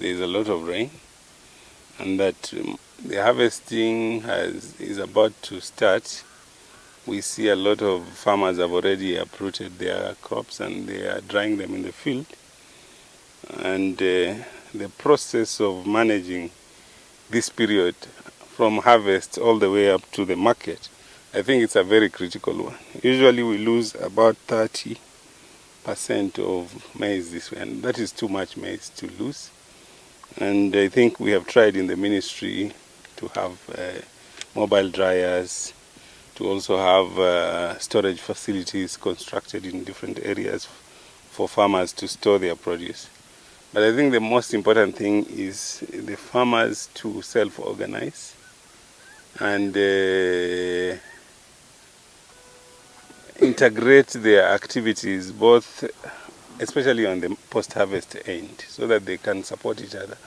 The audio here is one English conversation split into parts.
there's a lot of rain, and that the harvesting is about to start. We see a lot of farmers have already uprooted their crops and they are drying them in the field. And the process of managing this period from harvest all the way up to the market, I think it's a very critical one. Usually we lose about 30% of maize this way, and that is too much maize to lose. And I think we have tried in the ministry to have mobile dryers, to also have storage facilities constructed in different areas for farmers to store their produce. But I think the most important thing is the farmers to self-organize and integrate their activities, both especially on the post-harvest end, so that they can support each other.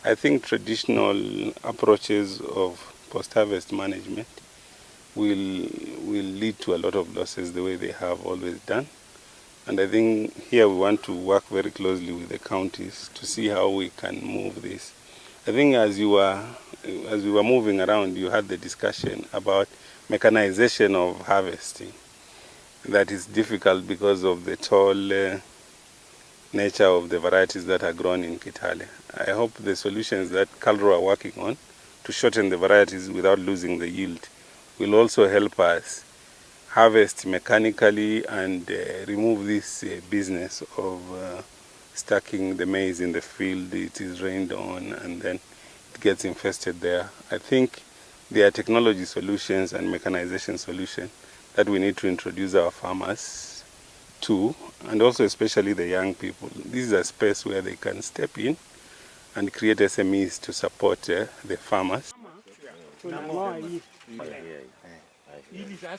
I think traditional approaches of post-harvest management will lead to a lot of losses the way they have always done. And I think here we want to work very closely with the counties to see how we can move this. I think as we were moving around, you had the discussion about mechanization of harvesting. That is difficult because of the tall nature of the varieties that are grown in Kitale. I hope the solutions that KALRO are working on to shorten the varieties without losing the yield will also help us harvest mechanically and remove this business of stacking the maize in the field. It is rained on and then it gets infested there. I think there are technology solutions and mechanization solutions that we need to introduce our farmers to, and also especially the young people. This is a space where they can step in and create SMEs to support the farmers.